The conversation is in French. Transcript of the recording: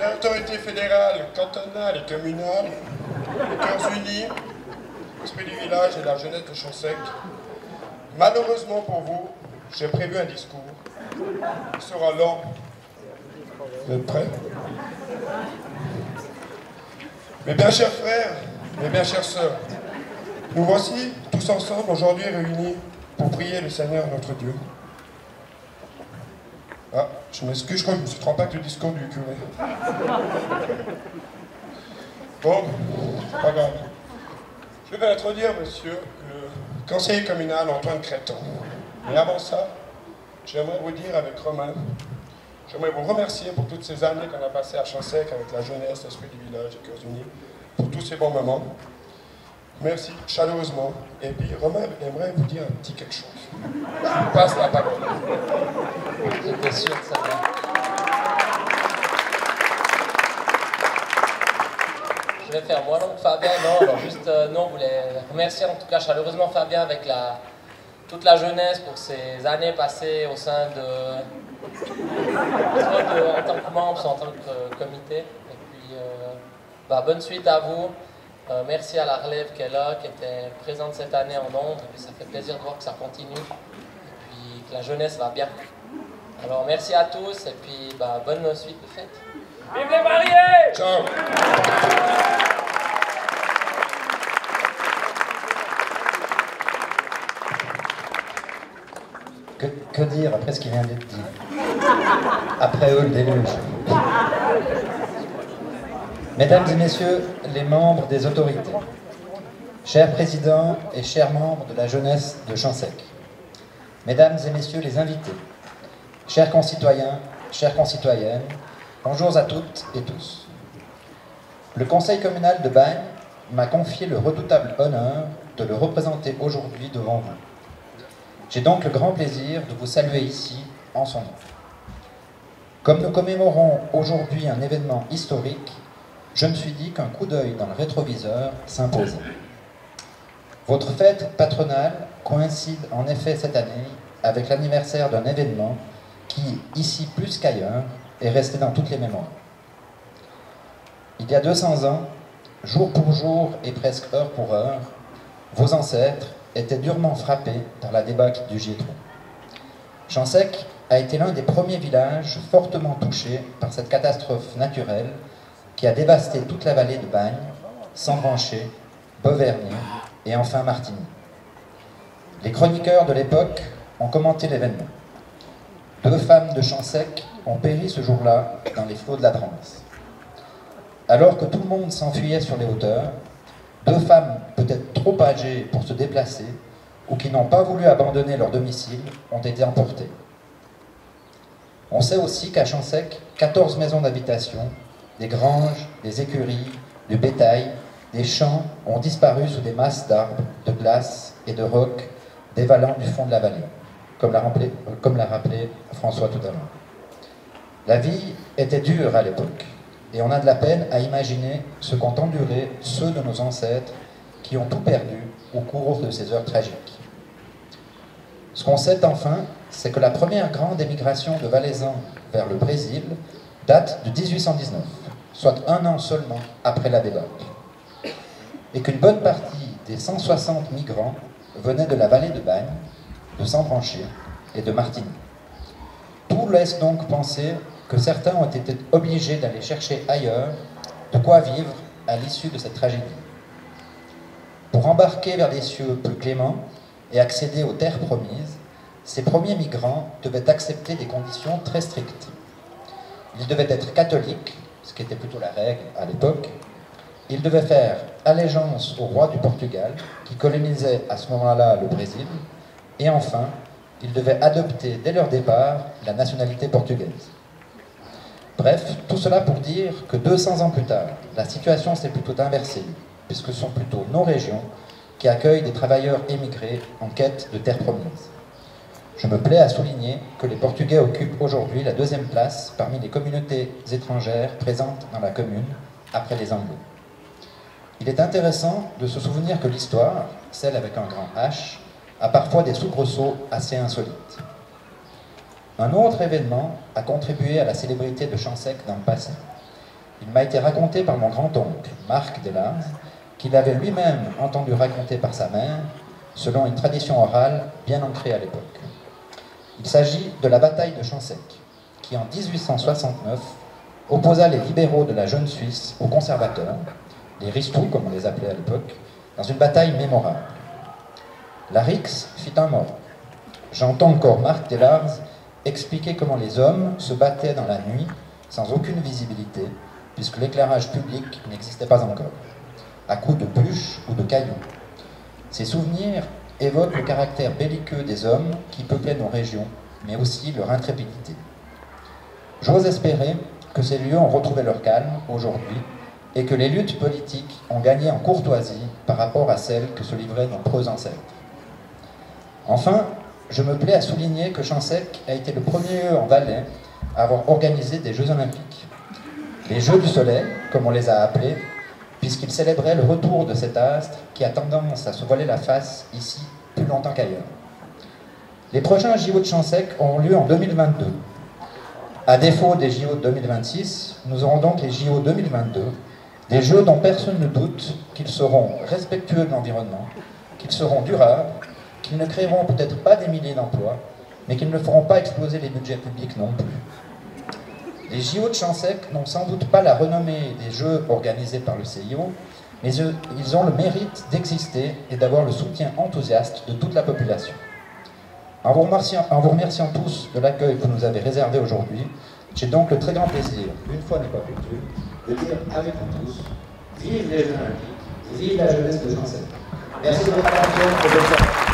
Chères autorités fédérales, cantonales et communales, les cœurs unis, l'esprit du village et la jeunesse de Champsec, malheureusement pour vous, j'ai prévu un discours qui sera lent. Vous êtes prêts? Mes bien chers frères, mes bien chères sœurs, nous voici tous ensemble aujourd'hui réunis pour prier le Seigneur notre Dieu. Ah, je m'excuse, je crois que je me suis trompé avec le discours du curé. Bon, c'est pas grave. Je vais introduire monsieur le conseiller communal Antoine Créton. Mais avant ça, j'aimerais vous dire avec Romain, j'aimerais vous remercier pour toutes ces années qu'on a passées à Champsec avec la jeunesse, l'esprit du village et Cœurs Unis, pour tous ces bons moments. Merci chaleureusement. Et puis Romain aimerait vous dire un petit quelque chose. Je vous passe la parole. J'étais sûr que ça va. Je vais faire moi donc Fabien. Non, alors juste non, on voulait remercier en tout cas chaleureusement Fabien avec toute la jeunesse pour ces années passées au sein en tant que membre, soit en tant que comité. Et puis bonne suite à vous. Merci à la relève qui est là, qui était présente cette année en Londres. Et puis ça fait plaisir de voir que ça continue. Et puis que la jeunesse va bien. Alors merci à tous et puis bonne suite de fête. Vive les mariés! Ciao. Que dire après ce qui vient d'être dit? Après eux, le déluge. Mesdames et messieurs les membres des autorités, chers présidents et chers membres de la jeunesse de Champsec, mesdames et messieurs les invités, chers concitoyens, chères concitoyennes, bonjour à toutes et tous. Le conseil communal de Bagnes m'a confié le redoutable honneur de le représenter aujourd'hui devant vous. J'ai donc le grand plaisir de vous saluer ici en son nom. Comme nous commémorons aujourd'hui un événement historique, je me suis dit qu'un coup d'œil dans le rétroviseur s'imposait. Votre fête patronale coïncide en effet cette année avec l'anniversaire d'un événement qui, ici plus qu'ailleurs, est resté dans toutes les mémoires. Il y a 200 ans, jour pour jour et presque heure pour heure, vos ancêtres étaient durement frappés par la débâcle du Gietron. Champsec a été l'un des premiers villages fortement touchés par cette catastrophe naturelle qui a dévasté toute la vallée de Bagnes, Sembranché, Beauvernier et enfin Martigny. Les chroniqueurs de l'époque ont commenté l'événement. 2 femmes de Champsec ont péri ce jour-là dans les flots de la Drance. Alors que tout le monde s'enfuyait sur les hauteurs, 2 femmes peut-être trop âgées pour se déplacer ou qui n'ont pas voulu abandonner leur domicile ont été emportées. On sait aussi qu'à Champsec, 14 maisons d'habitation, des granges, des écuries, du bétail, des champs ont disparu sous des masses d'arbres, de glace et de rocs dévalant du fond de la vallée, comme l'a rappelé François tout à l'heure. La vie était dure à l'époque, et on a de la peine à imaginer ce qu'ont enduré ceux de nos ancêtres qui ont tout perdu au cours de ces heures tragiques. Ce qu'on sait enfin, c'est que la première grande émigration de Valaisans vers le Brésil date de 1819, soit 1 an seulement après la débâcle, et qu'une bonne partie des 160 migrants venaient de la vallée de Bagnes, de Sembranché et de Martigny. Tout laisse donc penser que certains ont été obligés d'aller chercher ailleurs de quoi vivre à l'issue de cette tragédie. Pour embarquer vers des cieux plus cléments et accéder aux terres promises, ces premiers migrants devaient accepter des conditions très strictes. Ils devaient être catholiques, ce qui était plutôt la règle à l'époque. Ils devaient faire allégeance au roi du Portugal, qui colonisait à ce moment-là le Brésil. Et enfin, ils devaient adopter dès leur départ la nationalité portugaise. Bref, tout cela pour dire que 200 ans plus tard, la situation s'est plutôt inversée, puisque ce sont plutôt nos régions qui accueillent des travailleurs émigrés en quête de terres promises. Je me plais à souligner que les Portugais occupent aujourd'hui la 2e place parmi les communautés étrangères présentes dans la commune, après les Anglo. Il est intéressant de se souvenir que l'histoire, celle avec un grand H, a parfois des soubresauts assez insolites. Un autre événement a contribué à la célébrité de Champsec dans le passé. Il m'a été raconté par mon grand-oncle, Marc Delarze, qu'il avait lui-même entendu raconter par sa mère, selon une tradition orale bien ancrée à l'époque. Il s'agit de la bataille de Chansec, qui en 1869 opposa les libéraux de la jeune Suisse aux conservateurs, les Ristou comme on les appelait à l'époque, dans une bataille mémorable. La Rix fit un mort. J'entends encore Marc Delarze expliquer comment les hommes se battaient dans la nuit sans aucune visibilité, puisque l'éclairage public n'existait pas encore, à coups de bûches ou de cailloux. Ces souvenirs évoquent le caractère belliqueux des hommes qui peuplaient nos régions, mais aussi leur intrépidité. J'ose espérer que ces lieux ont retrouvé leur calme aujourd'hui et que les luttes politiques ont gagné en courtoisie par rapport à celles que se livraient nos preux ancêtres. Enfin, je me plais à souligner que Chansec a été le premier lieu en Valais à avoir organisé des Jeux olympiques. Les Jeux du Soleil, comme on les a appelés, puisqu'ils célébraient le retour de cet astre qui a tendance à se voiler la face ici plus longtemps qu'ailleurs. Les prochains JO de Chansec auront lieu en 2022. À défaut des JO de 2026, nous aurons donc les JO 2022, des Jeux dont personne ne doute qu'ils seront respectueux de l'environnement, qu'ils seront durables, qu'ils ne créeront peut-être pas des milliers d'emplois, mais qu'ils ne feront pas exploser les budgets publics non plus. Les JO de Chansec n'ont sans doute pas la renommée des Jeux organisés par le CIO, mais ils ont le mérite d'exister et d'avoir le soutien enthousiaste de toute la population. En vous remerciant tous de l'accueil que vous nous avez réservé aujourd'hui, j'ai donc le très grand plaisir, une fois n'est pas coutume, de dire avec vous tous, vive les Jeux Olympiques, vive la jeunesse de Chansec. Merci de votre attention et bonne soirée.